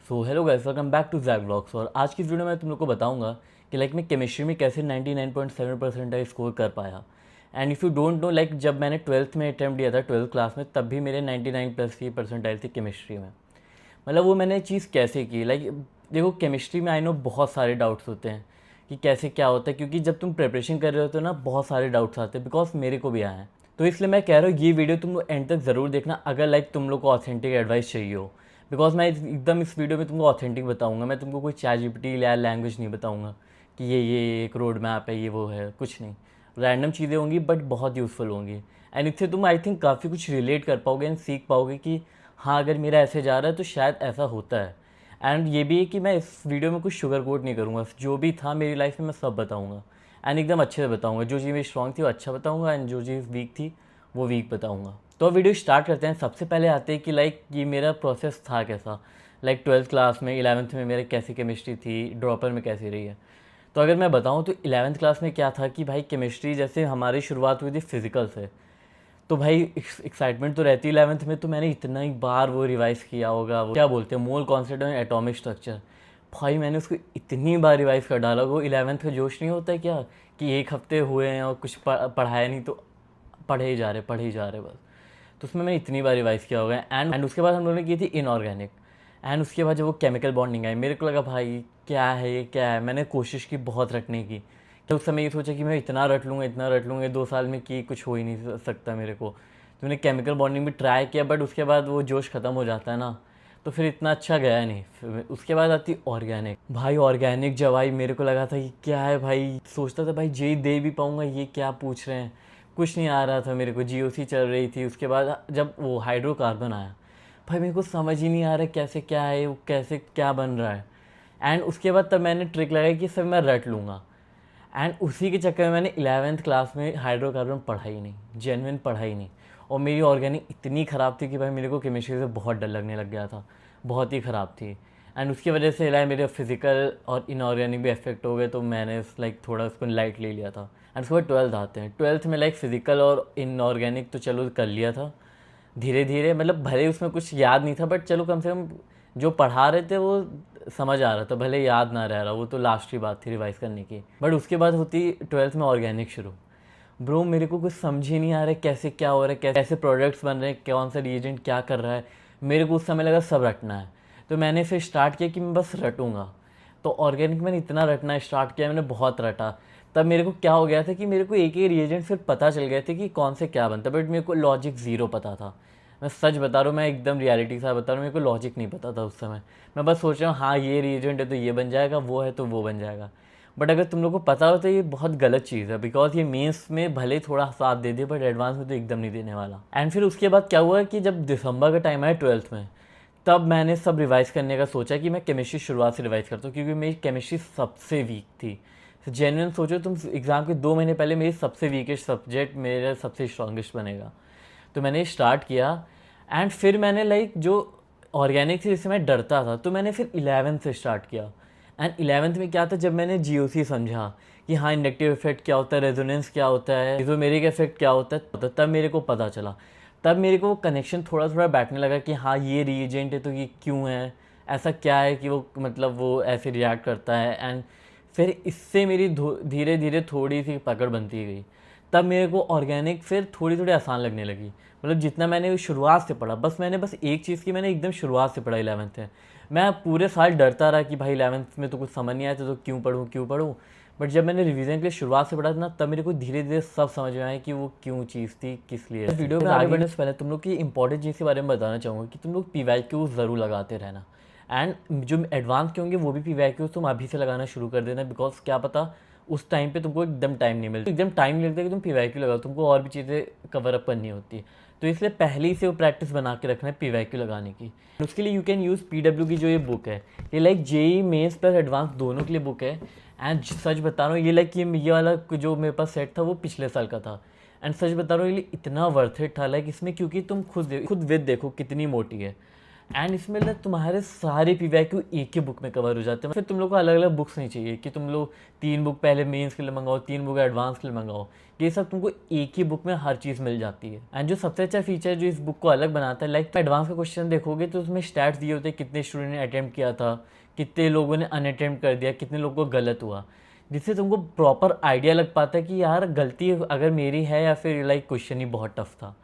So hello guys, welcome back to Jack vlogs. और आज की इस वीडियो में मैं तुम लोग को बताऊंगा कि मैं केमिस्ट्री में कैसे 99.7 परसेंटाइल स्कोर कर पाया। And if you don't know, जब मैंने 12th में अटैम्प्ट दिया था 12th क्लास में, तब भी मेरे 99 प्लस की परसेंटाइल थी केमिस्ट्री में। वो मैंने चीज़ कैसे की। देखो, केमिस्ट्री में आई नो बहुत सारे डाउट्स होते हैं कि कैसे क्या होता है, क्योंकि जब तुम प्रिपरेशन कर रहे हो तो ना बहुत सारे डाउट्स आते हैं, बिकॉज मेरे को भी आए हैं। तो इसलिए मैं कह रहा हूँ ये वीडियो तुम लोग एंड तक ज़रूर देखना, अगर तुम लोग को ऑथेंटिक एडवाइस चाहिए हो। बिकॉज मैं एकदम इस वीडियो में तुमको ऑथेंटिक बताऊंगा। मैं तुमको कोई चैट जीपीटी या लैंग्वेज नहीं बताऊंगा कि ये एक रोड मैप है, ये वो है, कुछ नहीं। रैंडम चीज़ें होंगी बट बहुत यूज़फुल होंगी। एंड इससे तुम आई थिंक काफ़ी कुछ रिलेट कर पाओगे एंड सीख पाओगे कि हाँ, अगर मेरा ऐसे जा रहा है तो शायद ऐसा होता है। एंड ये भी है कि मैं इस वीडियो में कुछ शुगर कोट नहीं करूँगा, जो भी था मेरी लाइफ में मैं सब बताऊँगा एंड एकदम अच्छे से बताऊँगा। जो चीज़ मेरी स्ट्रॉन्ग थी वो अच्छा बताऊँगा एंड जो चीज़ वीक थी वो वीक बताऊँगा। तो वीडियो स्टार्ट करते हैं। सबसे पहले आते हैं कि ये मेरा प्रोसेस था कैसा। 12th क्लास में, 11th में मेरे कैसी केमिस्ट्री थी, ड्रॉपर में कैसी रही है। तो अगर मैं बताऊँ तो 11th क्लास में क्या था कि भाई केमिस्ट्री, जैसे हमारी शुरुआत हुई थी फिज़िकल से, तो भाई एक्साइटमेंट तो रहती है। 11th में तो मैंने इतना ही बार वो रिवाइज़ किया होगा, वो क्या बोलते हैं, mole concept and atomic structure. भाई मैंने उसको इतनी बार रिवाइज़ कर डाला। वो 11th का जोश नहीं होता है क्या, कि एक हफ्ते हुए हैं और कुछ पढ़ाया नहीं, तो पढ़े ही जा रहे बस। तो उसमें मैंने इतनी बार रिवाइज़ किया होगा। एंड उसके बाद हम लोगों ने की थी इनऑर्गेनिक। एंड उसके बाद जब वो केमिकल बॉन्डिंग आई, मेरे को लगा भाई क्या है ये, क्या है। मैंने कोशिश की बहुत रटने की। तो उस समय ये सोचा कि मैं इतना रट लूँगा, इतना रट लूँगा, 2 साल में कि कुछ हो ही नहीं सकता मेरे को। तो मैंने केमिकल बॉन्डिंग भी ट्राई किया, बट उसके बाद वो जोश ख़त्म हो जाता है ना, तो फिर इतना अच्छा गया नहीं। फिर उसके बाद आती ऑर्गेनिक। भाई ऑर्गेनिक जब आई, मेरे को लगा था कि क्या है भाई, सोचता था भाई जे दे भी पाऊँगा, ये क्या पूछ रहे हैं। कुछ नहीं आ रहा था मेरे को। जीओसी चल रही थी। उसके बाद जब वो हाइड्रोकार्बन आया, भाई मेरे को समझ ही नहीं आ रहा कैसे क्या है वो, कैसे क्या बन रहा है। एंड उसके बाद तब मैंने ट्रिक लगाई कि सब मैं रट लूँगा। एंड उसी के चक्कर में मैंने 11th क्लास में हाइड्रोकार्बन पढ़ा ही नहीं, जेन्युइन पढ़ा ही नहीं। और मेरी ऑर्गेनिक इतनी ख़राब थी कि भाई मेरे को केमिस्ट्री से बहुत डर लगने लग गया था, बहुत ही ख़राब थी। एंड उसकी वजह से मेरे फिजिकल और इनऑर्गेनिक भी इफेक्ट हो गए, तो मैंने थोड़ा उसको लाइट ले लिया था। एंड उसके बाद 12th आते हैं। 12th में फिजिकल और इनऑर्गेनिक तो चलो कर लिया था धीरे धीरे। भले ही उसमें कुछ याद नहीं था, बट चलो कम से कम जो पढ़ा रहे थे वो समझ आ रहा था, भले याद ना रह रहा, वो तो लास्ट की बात थी रिवाइज करने की। बट उसके बाद होती 12th में ऑर्गेनिक शुरू। ब्रो मेरे को कुछ समझ ही नहीं आ रहा है कैसे क्या हो रहा है, कैसे प्रोडक्ट्स बन रहे हैं, कौन सा रिएजेंट क्या कर रहा है। मेरे को उस समय लगा सब रटना है। तो मैंने फिर स्टार्ट किया कि मैं बस रटूँगा। तो ऑर्गेनिक मैंने इतना रटना स्टार्ट किया, मैंने बहुत रटा। तब मेरे को क्या हो गया था कि मेरे को एक ही रिएजेंट फिर पता चल गए थे कि कौन से क्या बनता है, बट मेरे को लॉजिक ज़ीरो पता था। मैं सच बता रहा हूँ, मैं एकदम रियलिटी सा बता रहा हूँ, मेरे को लॉजिक नहीं पता था उस समय। मैं बस सोच रहा हूँ हाँ ये रिएजेंट है तो ये बन जाएगा, वो है तो वो बन जाएगा। बट अगर तुम लोग को पता हो तो ये बहुत गलत चीज़ है, बिकॉज ये मेंस में भले थोड़ा साथ दे दे, बट एडवांस में तो एकदम नहीं देने वाला। एंड फिर उसके बाद क्या हुआ कि जब दिसंबर का टाइम आया 12th में, तब मैंने सब रिवाइज़ करने का सोचा कि मैं केमिस्ट्री शुरुआत से रिवाइज़ करता हूँ, क्योंकि मेरी केमिस्ट्री सबसे वीक थी। जेन्युइन सोचो तुम, एग्ज़ाम के 2 महीने पहले मेरी सबसे वीकेस्ट सब्जेक्ट मेरा सबसे स्ट्रॉन्गेस्ट बनेगा। तो मैंने स्टार्ट किया। एंड फिर मैंने जो ऑर्गेनिक थी जिससे मैं डरता था, तो मैंने फिर 11th से स्टार्ट किया। एंड 11th में क्या था, जब मैंने जीओसी समझा कि हाँ इंडक्टिव इफेक्ट क्या होता है, रेजोनेंस क्या होता है, इजोमेरिक इफेक्ट क्या होता है, तब मेरे को पता चला। तब मेरे को कनेक्शन थोड़ा थोड़ा बैठने लगा कि हाँ ये रिएजेंट है तो ये क्यों है, ऐसा क्या है कि वो वो ऐसे रिएक्ट करता है। एंड फिर इससे मेरी धीरे धीरे थोड़ी सी पकड़ बनती गई। तब मेरे को ऑर्गेनिक फिर थोड़ी थोड़ी आसान लगने लगी। जितना मैंने शुरुआत से पढ़ा, मैंने बस एक चीज़ की, मैंने एकदम शुरुआत से पढ़ा 11th में। मैं पूरे साल डरता रहा कि भाई 11th में तो कुछ समझ नहीं आया तो क्यों पढ़ूँ। बट जब मैंने रिवीजन के लिए शुरुआत से पढ़ा था ना, तब मेरे को धीरे धीरे सब समझ में आया कि वो क्यों चीज़ थी, किस लिए। वीडियो में आगे बढ़ने से पहले तुम लोग की इंपॉर्टेंट चीज़ के बारे में बताना चाहूँगा कि तुम लोग PYQ ज़रूर लगाते रहना। एंड जो एडवांस के होंगे वो भी PYQ तुम अभी से लगाना शुरू कर देना, बिकॉज क्या पता उस टाइम पे तुमको एकदम टाइम नहीं मिलता, एकदम टाइम नहीं लगता कि तुम PYQ लगाओ, तुमको और भी चीज़ें कवर अप करनी होती है। तो इसलिए पहले ही से वो प्रैक्टिस बना के रखना है PYQ लगाने की। उसके लिए यू कैन यूज़ PW की जो ये बुक है, ये JEE मेंस प्लस एडवांस दोनों के लिए बुक है। एंड सच बता रहा हूँ, ये वाला जो मेरे पास सेट था वो पिछले साल का था। एंड सच बता रहा हूँ, ये इतना वर्थ इट था इसमें, क्योंकि तुम खुद विद देखो कितनी मोटी है। एंड इसमें ना तुम्हारे सारे पीवाईक्यू एक ही बुक में कवर हो जाते हैं। फिर तुम लोग को अलग अलग बुक्स नहीं चाहिए कि तुम लोग 3 बुक पहले मेंस के लिए मंगाओ, 3 बुक एडवांस के लिए मंगाओ। ये सब तुमको एक ही बुक में हर चीज़ मिल जाती है। एंड जो सबसे अच्छा फीचर जो इस बुक को अलग बनाता है, लाइक एडवांस का क्वेश्चन देखोगे तो उसमें स्टैट्स दिए होते हैं, कितने स्टूडेंट ने अटैम्प्ट किया था, कितने लोगों ने अनअटेम्प्ट कर दिया, कितने लोगों को गलत हुआ, जिससे तुमको प्रॉपर आइडिया लग पाता है कि यार गलती अगर मेरी है या फिर लाइक क्वेश्चन ही बहुत टफ था।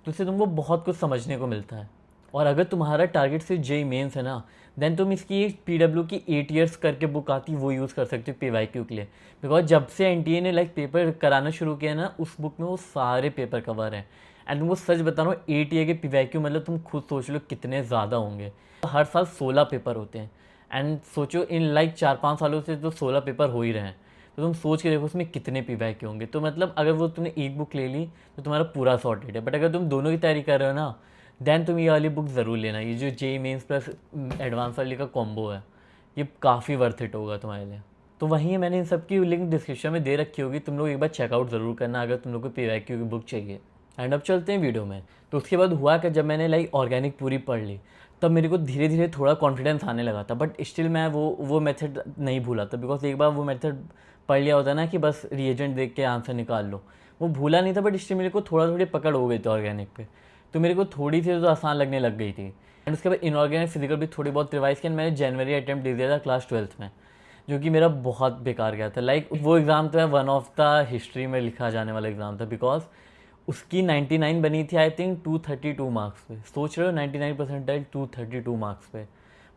तो इससे तुमको बहुत कुछ समझने को मिलता है। और अगर तुम्हारा टारगेट सिर्फ जेई मेंस है ना, देन तुम इसकी एक पीडब्ल्यू की 8 years करके बुक आती है, वो यूज़ कर सकते हो पीवाईक्यू के लिए। बिकॉज जब से एनटीए ने लाइक पेपर कराना शुरू किया ना, उस बुक में वो सारे पेपर कवर हैं। एंड तुमको सच बता रहा हूँ, 8 year के पीवाईक्यू मतलब तुम खुद सोच लो कितने ज़्यादा होंगे। हर साल 16 पेपर होते हैं। एंड सोचो इन लाइक 4-5 सालों से तो 16 पेपर हो ही रहे हैं। तो तुम सोच के देखो उसमें कितने पीवाईक्यू होंगे। तो मतलब अगर वो तुमने एक बुक ले ली तो तुम्हारा पूरा सॉर्टेड है। बट अगर तुम दोनों की तैयारी कर रहे हो ना, देन तुम ये वाली बुक ज़रूर लेना। ये जो जेई मेंस प्लस एडवांस वाली का कॉम्बो है, ये काफ़ी वर्थ इट होगा तुम्हारे लिए। तो वहीं मैंने इन सब की लिंक डिस्क्रिप्शन में दे रखी होगी, तुम लोग एक बार चेकआउट ज़रूर करना अगर तुम लोग को पीवाईक्यू की बुक चाहिए। एंड अब चलते हैं वीडियो में। तो उसके बाद हुआ कि जब मैंने लाइक ऑर्गेनिक पूरी पढ़ ली, तब मेरे को धीरे धीरे थोड़ा कॉन्फिडेंस आने लगा था। बट स्टिल मैं वो मेथड नहीं भूला था, बिकॉज एक बार वो मेथड पढ़ लिया होता ना कि बस रिएजेंट देख के आंसर निकाल लो, वो भूला नहीं था। बट स्टिल मेरे को थोड़ा थोड़ी पकड़ हो गई थी ऑर्गेनिक पे, तो मेरे को थोड़ी सी तो आसान लगने लग गई थी। एंड उसके बाद इनऑर्गेनिक फिजिकल भी थोड़ी बहुत रिवाइज किया। मैंने जनवरी अटैम्प्ट दे दिया था क्लास 12th में, जो कि मेरा बहुत बेकार गया था। लाइक वो एग्ज़ाम तो है वन ऑफ द हिस्ट्री में लिखा जाने वाला एग्ज़ाम था, बिकॉज उसकी 99 बनी थी आई थिंक 232 मार्क्स पे। सोच रहे हो 99 परसेंटाइल 232 मार्क्स पे,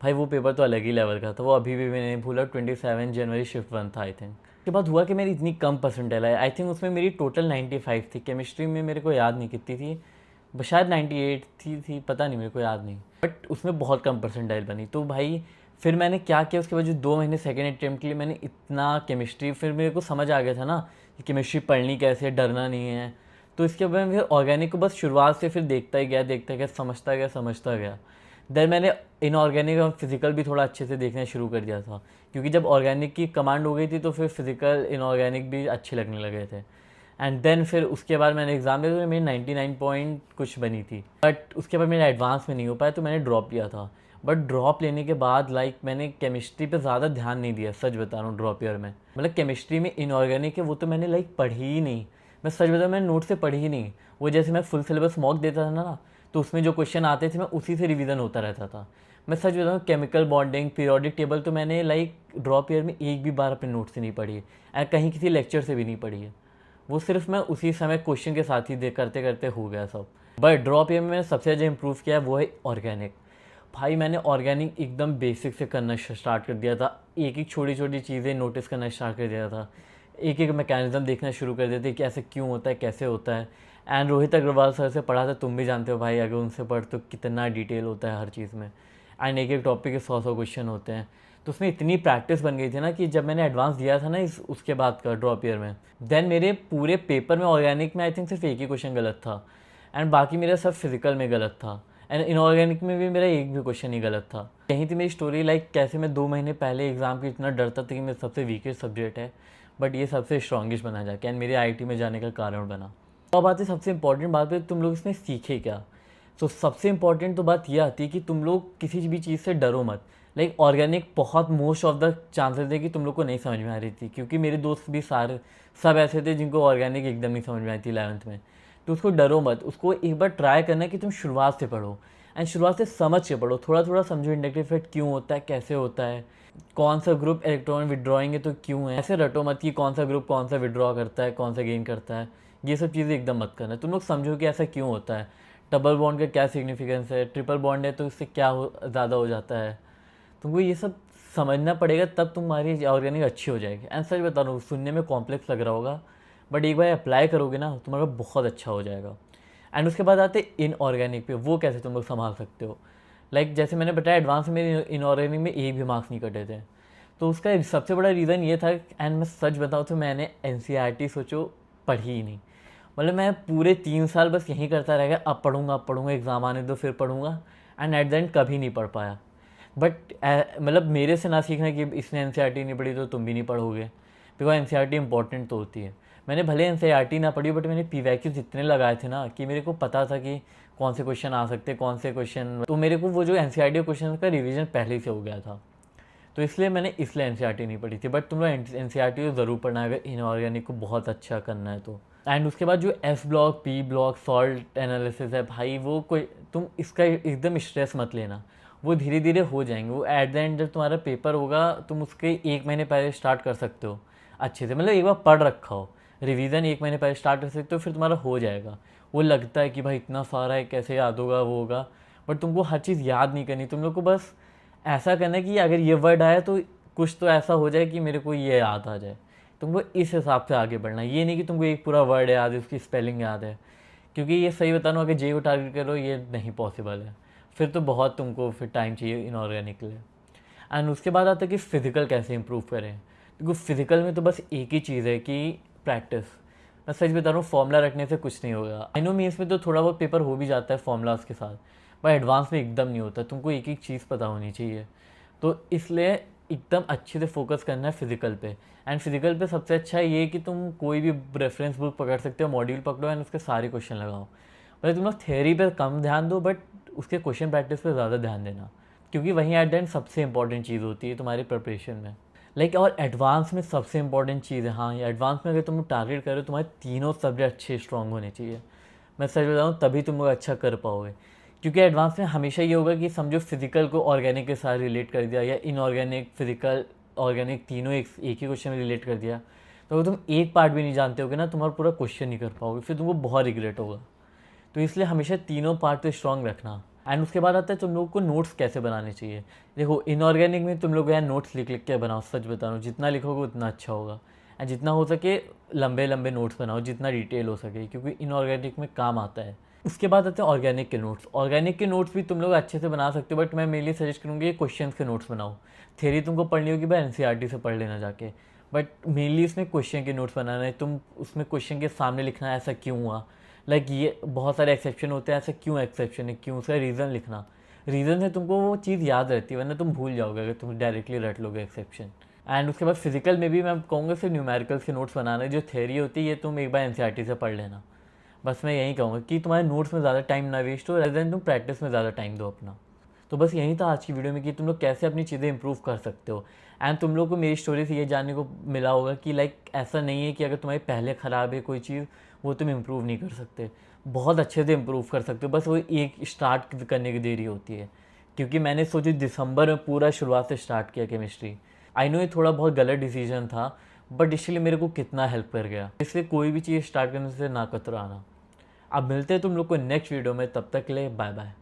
भाई वो पेपर तो अलग ही लेवल का था। वो अभी भी मैं नहीं भूला, 27 जनवरी शिफ्ट 1 था आई थिंक। उसके बाद हुआ कि मेरी इतनी कम परसेंटाइल आई थिंक उसमें मेरी टोटल 95 थी। केमिस्ट्री में मेरे को याद नहीं कितनी थी, शायद 98 थी, पता नहीं, मेरे को याद नहीं। बट उसमें बहुत कम परसेंटाइल बनी। तो भाई फिर मैंने क्या किया, उसके बाद जो 2 महीने सेकेंड अटैम्प्ट के लिए मैंने इतना केमिस्ट्री, फिर मेरे को समझ आ गया था ना कि केमिस्ट्री पढ़नी कैसे है, डरना नहीं है। तो इसके बाद मैं फिर ऑर्गेनिक को बस शुरुआत से फिर देखता गया, समझता गया। देन मैंने इनऑर्गेनिक और फिजिकल भी थोड़ा अच्छे से देखना शुरू कर दिया था, क्योंकि जब ऑर्गेनिक की कमांड हो गई थी तो फिर फिजिकल इनऑर्गेनिक भी अच्छे लगने लगे थे। एंड देन फिर उसके बाद मैंने एग्ज़ाम दिया तो मेरी 99 पॉइंट कुछ बनी थी। बट उसके बाद मेरा एडवांस में नहीं हो पाया तो मैंने ड्रॉप लिया था। बट ड्रॉप लेने के बाद लाइक मैंने केमिस्ट्री पे ज़्यादा ध्यान नहीं दिया, सच बता रहा हूँ। ड्रॉप ईयर में मतलब केमिस्ट्री में इनऑर्गेनिक है वो तो मैंने लाइक पढ़ी ही नहीं। मैं सच बता, मैंने नोट से पढ़ी ही नहीं। वो जैसे मैं फुल सिलेबस मॉक देता था ना, तो उसमें जो क्वेश्चन आते थे मैं उसी से रिवीजन होता रहता था। मैं सच बताऊँ, केमिकल बॉन्डिंग, पीरियोडिक टेबल तो मैंने लाइक ड्रॉप ईयर में एक भी बार अपने नोट से नहीं पढ़ी है, कहीं किसी लेक्चर से भी नहीं पढ़ी है। वो सिर्फ मैं उसी समय क्वेश्चन के साथ ही देख करते करते हो गया सब। बट ड्रॉप ईयर में मैंने सबसे ज़्यादा इंप्रूव किया है वो है ऑर्गेनिक। भाई मैंने ऑर्गेनिक एकदम बेसिक से करना स्टार्ट कर दिया था। एक एक छोटी छोटी चीज़ें नोटिस करना स्टार्ट कर दिया था। एक एक मैकेनिज्म देखना शुरू कर देते कि ऐसे क्यों होता है, कैसे होता है। एंड रोहित अग्रवाल सर से पढ़ा था, तुम भी जानते हो भाई, अगर उनसे पढ़ तो कितना डिटेल होता है हर चीज़ में। एंड एक एक टॉपिक के 100 क्वेश्चन होते हैं। तो उसमें इतनी प्रैक्टिस बन गई थी ना कि जब मैंने एडवांस दिया था ना उसके बाद का ड्रॉप ईयर में, देन मेरे पूरे पेपर में ऑर्गेनिक में आई थिंक सिर्फ एक ही क्वेश्चन गलत था। एंड बाकी मेरा सब फिजिकल में गलत था। एंड इनऑर्गेनिक में भी मेरा एक भी क्वेश्चन ही गलत था। यहीं थी मेरी स्टोरी, लाइक कैसे मैं 2 महीने पहले एग्ज़ाम की इतना डरता था कि मेरा सबसे वीकेस्ट सब्जेक्ट है, बट ये सबसे स्ट्रॉन्गेस्ट बना जाके एंड मेरे आईटी में जाने का कारण बना। तो अब आती है सबसे इंपॉर्टेंट बात पे, तुम लोग इसमें सीखे क्या। तो सबसे इंपॉर्टेंट तो बात यह आती है कि तुम लोग किसी भी चीज़ से डरो मत। लाइक ऑर्गेनिक बहुत मोस्ट ऑफ द चांसेस थे कि तुम लोग को नहीं समझ में आ रही थी, क्योंकि मेरे दोस्त भी सारे सब ऐसे थे जिनको ऑर्गेनिक एकदम नहीं समझ में आई थी 11th में। तो उसको डरो मत, उसको एक बार ट्राई करना है कि तुम शुरुआत से पढ़ो एंड शुरुआत से समझ के पढ़ो। थोड़ा थोड़ा समझो इंडक्टिव इफेक्ट क्यों होता है, कैसे होता है, कौन सा ग्रुप इलेक्ट्रॉन विड्रॉइंग है तो क्यों है। ऐसे रटो मत कि कौन सा ग्रुप कौन सा विड्रॉ करता है, कौन सा गेन करता है। ये सब चीज़ें एकदम मत करना। तुम लोग समझो कि ऐसा क्यों होता है, डबल बॉन्ड का क्या सिग्निफिकेंस है, ट्रिपल बॉन्ड है तो इससे क्या ज़्यादा हो जाता है। तुमको ये सब समझना पड़ेगा, तब तुम्हारी ऑर्गेनिक अच्छी हो जाएगी। एंड सच बता रहा हूँ, सुनने में कॉम्प्लेक्स लग रहा होगा, बट एक बार अप्लाई करोगे ना तुम्हारा बहुत अच्छा हो जाएगा। एंड उसके बाद आते इनऑर्गेनिक पे, वो कैसे तुम लोग संभाल सकते हो। लाइक जैसे मैंने बताया, एडवांस में मेरे इनऑर्गेनिक में एक भी मार्क्स नहीं कटे थे। तो उसका सबसे बड़ा रीज़न ये था, एंड मैं सच बताऊँ तो मैंने एनसीईआरटी सोचो पढ़ी ही नहीं। मतलब मैं पूरे 3 साल बस यही करता रह गया, अब पढ़ूंगा, एग्ज़ाम आने दो फिर पढ़ूंगा। एंड एट द एंड कभी नहीं पढ़ पाया। बट मतलब मेरे से ना सीखना कि इसने एनसीईआरटी नहीं पढ़ी तो तुम भी नहीं पढ़ोगे, बिकॉज एनसीईआरटी इंपॉर्टेंट तो होती है। मैंने भले एनसीईआरटी ना पढ़ी, बट मैंने पीवाईक्यूज़ इतने लगाए थे ना कि मेरे को पता था कि कौन से क्वेश्चन आ सकते हैं, कौन से क्वेश्चन। तो मेरे को वो जो एनसीईआरटी क्वेश्चन का रिवीजन पहले ही से हो गया था, तो इसलिए मैंने एनसीईआरटी नहीं पढ़ी थी। बट तुम लोग एनसीईआरटी तो ज़रूर पढ़ना है अगर इनऑर्गेनिक को बहुत अच्छा करना है तो। एंड उसके बाद जो S block, P block, salt analysis है भाई, वो कोई तुम इसका एकदम स्ट्रेस मत लेना, वो धीरे धीरे हो जाएंगे। वो एट द एंड जब तुम्हारा पेपर होगा तुम उसके 1 महीने पहले स्टार्ट कर सकते हो अच्छे से, मतलब एक बार पढ़ रखा हो, रिवीजन 1 महीने पहले स्टार्ट कर सकते हो, फिर तुम्हारा हो जाएगा। वो लगता है कि भाई इतना सारा है कैसे याद होगा, वो होगा, बट तुमको हर चीज़ याद नहीं करनी। तुम लोग को बस ऐसा करना है कि अगर ये वर्ड आया तो कुछ तो ऐसा हो जाए कि मेरे को ये याद आ जाए। तुमको इस हिसाब से आगे बढ़ना है, ये नहीं कि तुमको एक पूरा वर्ड याद है, उसकी स्पेलिंग याद है, क्योंकि ये सही बता रहा हूँ, अगर जे को टारगेट करो ये नहीं पॉसिबल है, फिर तो बहुत तुमको फिर टाइम चाहिए इनऑर्गेनिक के लिए। एंड उसके बाद आता है कि फ़िज़िकल कैसे इंप्रूव करें। क्योंकि फ़िज़िकल में तो बस एक ही चीज़ है कि प्रैक्टिस। मैं सच बता रहा हूँ, फॉर्मूला रखने से कुछ नहीं होगा। आई नो मीन्स में तो थोड़ा बहुत पेपर हो भी जाता है फॉर्मूलाज के साथ, बट एडवांस में एकदम नहीं होता, तुमको एक एक चीज़ पता होनी चाहिए। तो इसलिए एकदम अच्छे से फोकस करना है फिज़िकल पे। एंड फिज़िकल पे सबसे अच्छा ये कि तुम कोई भी रेफरेंस बुक पकड़ सकते हो, मॉड्यूल पकड़ो एंड उसके सारे क्वेश्चन लगाओ। मतलब तुम लोग थ्योरी पे कम ध्यान दो, बट उसके क्वेश्चन प्रैक्टिस पे ज़्यादा ध्यान देना, क्योंकि वहीं एट द एंड सबसे इंपॉर्टेंट चीज़ होती है तुम्हारी प्रिपरेशन में। लाइक और एडवांस में सबसे इंपॉर्टेंट चीज़ है, हाँ, ये एडवांस में अगर तुम टारगेट करो, तुम्हारे तीनों सब्जेक्ट अच्छे स्ट्रॉन्ग होने चाहिए। मैं सच बताऊँ तभी तुम लोग अच्छा कर पाओगे, क्योंकि एडवांस में हमेशा ये होगा कि समझो फिजिकल को ऑर्गेनिक के साथ रिलेट कर दिया, या इनऑर्गेनिक, फिजिकल, ऑर्गेनिक तीनों एक ही क्वेश्चन में रिलेट कर दिया, तो अगर तुम एक पार्ट भी नहीं जानते होगे ना, तुम्हारा पूरा क्वेश्चन नहीं कर पाओगे, फिर तुमको बहुत रिग्रेट होगा। तो इसलिए हमेशा तीनों पार्ट तो स्ट्रॉन्ग रखना। एंड उसके बाद आता है तुम लोगों को नोट्स कैसे बनाने चाहिए। देखो इनऑर्गेनिक में तुम लोग यार नोट्स लिख लिख के बनाओ, सच बता रहा हूँ, जितना लिखोगे उतना अच्छा होगा। एंड जितना हो सके लंबे लंबे नोट्स बनाओ, जितना डिटेल हो सके, क्योंकि इनऑर्गेनिक में काम आता है। उसके बाद आते हैं ऑर्गेनिक के नोट्स। ऑर्गेनिक के नोट्स भी तुम लोग अच्छे से बना सकते हो, बट मैं मेनली सजेस्ट करूँगी क्वेश्चन के नोट्स बनाओ। थ्योरी तुमको पढ़नी होगी भाई एनसीईआरटी से पढ़ लेना जाके, बट मेनली इसमें क्वेश्चन के नोट्स बनाना है। तुम उसमें क्वेश्चन के सामने लिखना है ऐसा क्यों हुआ, लाइक ये बहुत सारे एक्सेप्शन होते हैं, ऐसा क्यों एक्सेप्शन है, क्यों, उसका रीज़न लिखना। रीज़न से तुमको वो चीज़ याद रहती है, वरना तुम भूल जाओगे अगर तुम डायरेक्टली रट लोगे एक्सेप्शन। एंड उसके बाद फिजिकल में भी मैं कहूँगा सिर्फ न्यूमेरिकल्स के नोट्स बनाना है। जो थ्योरी होती है ये तुम एक बार एनसीईआरटी से पढ़ लेना। बस मैं यही कहूँगा कि तुम्हारे नोट्स में ज़्यादा टाइम ना वेस्ट हो, रेदर देन तुम प्रैक्टिस में ज़्यादा टाइम दो अपना। तो बस यही था आज की वीडियो में कि तुम लोग कैसे अपनी चीज़ें इंप्रूव कर सकते हो। एंड तुम लोग को मेरी स्टोरी से ये जानने को मिला होगा कि लाइक ऐसा नहीं है कि अगर तुम्हारी पहले ख़राब है कोई चीज़, वो तुम इम्प्रूव नहीं कर सकते, बहुत अच्छे से इम्प्रूव कर सकते हो। बस वो एक स्टार्ट करने की देरी होती है, क्योंकि मैंने सोची दिसंबर में पूरा शुरुआत से स्टार्ट किया केमिस्ट्री। आई नो ये थोड़ा बहुत गलत डिसीजन था, बट इसलिए मेरे को कितना हेल्प कर गया। इसलिए कोई भी चीज़ स्टार्ट करने से ना कतराना। अब मिलते हैं तुम लोग को नेक्स्ट वीडियो में, तब तक के लिए बाय बाय।